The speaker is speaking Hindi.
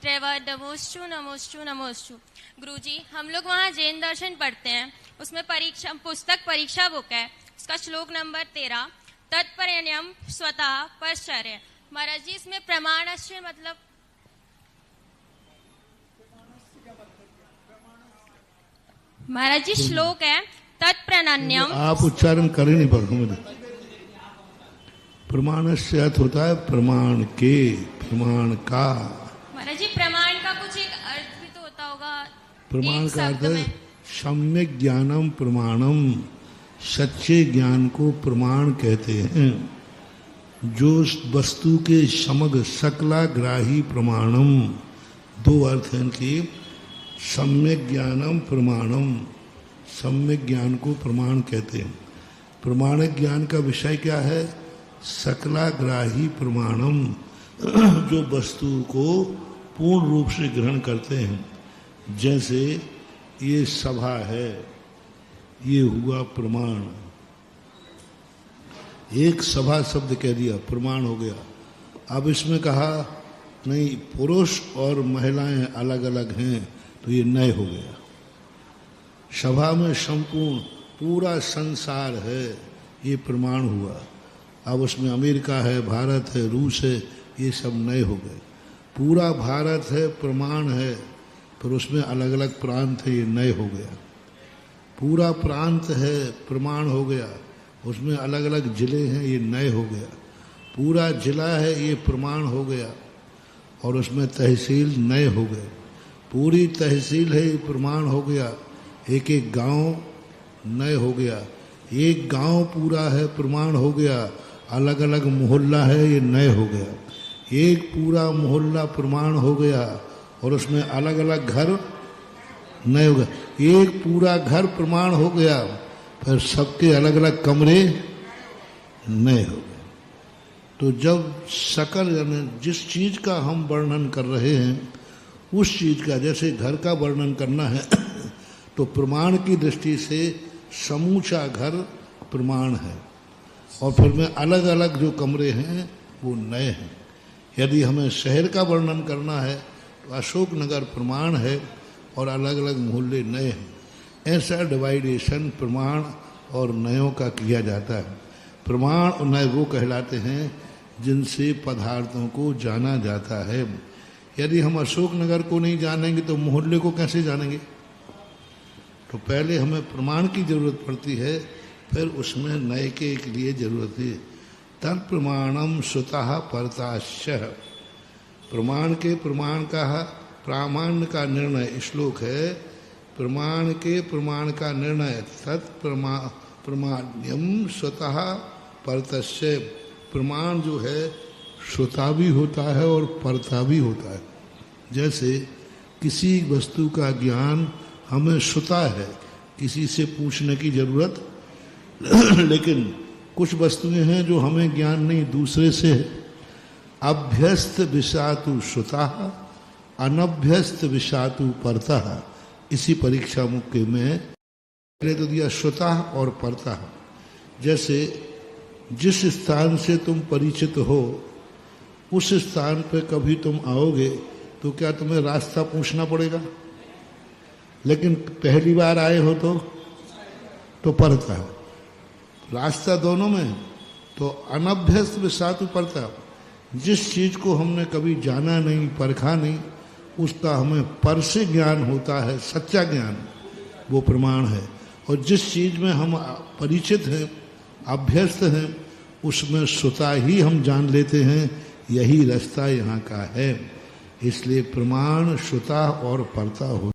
त्रैवत नमोस्तु नमोस्तु नमोस्तु। गुरुजी, हम लोग वहाँ जैन दर्शन पढ़ते हैं, उसमें पुस्तक परीक्षा बुक है, उसका श्लोक नंबर 13, तत्परण्यम स्वतः परश्चर्य। महाराज जी, इसमें प्रमाणस्य मतलब महाराज जी श्लोक है तत्प्रणन्यम। आप उच्चारण कर ही नहीं पढ़ो मुझे। प्रमाण से अर्थ होता है प्रमाण के, प्रमाण का। महाराज जी, प्रमाण का कुछ एक अर्थ भी तो होता होगा। प्रमाण का अर्थ है सम्यक ज्ञानम प्रमाणम, सच्चे ज्ञान को प्रमाण कहते हैं। जो वस्तु के समग्र सकलाग्राही प्रमाणम, दो अर्थ हैं इनके। सम्यक ज्ञानम प्रमाणम, सम्यक ज्ञान को प्रमाण कहते हैं। प्रमाणिक ज्ञान का विषय क्या है? सकलाग्राही प्रमाणम, जो वस्तु को पूर्ण रूप से ग्रहण करते हैं। जैसे ये सभा है, ये हुआ प्रमाण। एक सभा शब्द कह दिया, प्रमाण हो गया। अब इसमें कहा नहीं, पुरुष और महिलाएं अलग अलग हैं, तो ये नए हो गया। सभा में संपूर्ण पूरा संसार है, ये प्रमाण हुआ। अब उसमें अमेरिका है, भारत है, रूस है, ये सब नए हो गए। पूरा भारत है, प्रमाण है, पर उसमें अलग अलग प्रांत है, ये नए हो गया। पूरा प्रांत है, प्रमाण हो गया, उसमें अलग अलग जिले हैं, ये नए हो गया। पूरा जिला है, ये प्रमाण हो गया, और उसमें तहसील नए हो गए। पूरी तहसील है, ये प्रमाण हो गया। एक एक गांव नए हो गया। एक गांव पूरा है, प्रमाण हो गया। अलग अलग मोहल्ला है, ये नए हो गया। एक पूरा मोहल्ला प्रमाण हो गया, और उसमें अलग अलग घर नए हो गए। एक पूरा घर प्रमाण हो गया, फिर सबके अलग अलग कमरे नए हो गए। तो जब सकल यानी जिस चीज का हम वर्णन कर रहे हैं, उस चीज का, जैसे घर का वर्णन करना है तो प्रमाण की दृष्टि से समूचा घर प्रमाण है, और फिर में अलग अलग जो कमरे हैं वो नए हैं। यदि हमें शहर का वर्णन करना है तो अशोक नगर प्रमाण है, और अलग अलग मोहल्ले नए हैं। ऐसा डिवाइडेशन प्रमाण और नयों का किया जाता है। प्रमाण और नए वो कहलाते हैं जिनसे पदार्थों को जाना जाता है। यदि हम अशोक नगर को नहीं जानेंगे तो मोहल्ले को कैसे जानेंगे? तो पहले हमें प्रमाण की जरूरत पड़ती है, फिर उसमें नए के लिए जरूरत है। तत् प्रमाणम स्वतः परताश्च। प्रमाण के प्रमाण का प्रामाण्य का निर्णय श्लोक है। प्रमाण के प्रमाण का निर्णय प्रमाण्यम स्वतः परतस्य। प्रमाण जो है श्रोता भी होता है और परता भी होता है। जैसे किसी वस्तु का ज्ञान हमें श्रुता है, किसी से पूछने की जरूरत लेकिन कुछ वस्तुएं हैं जो हमें ज्ञान नहीं, दूसरे से है। अभ्यस्त विषातु श्रुता, अनभ्यस्त विषातु परता। इसी परीक्षा मुक्के में पहले तो दिया श्रुता और परता। जैसे जिस स्थान से तुम परिचित हो, उस स्थान पे कभी तुम आओगे तो क्या तुम्हें रास्ता पूछना पड़ेगा? लेकिन पहली बार आए हो तो परता है। रास्ता दोनों में तो अनभ्यस्त विषातु परता। जिस चीज को हमने कभी जाना नहीं, परखा नहीं, उसका हमें पर से ज्ञान होता है, सच्चा ज्ञान, वो प्रमाण है। और जिस चीज में हम परिचित हैं, अभ्यस्त हैं, उसमें श्रुता ही हम जान लेते हैं, यही रास्ता यहाँ का है। इसलिए प्रमाण श्रुता और परता होता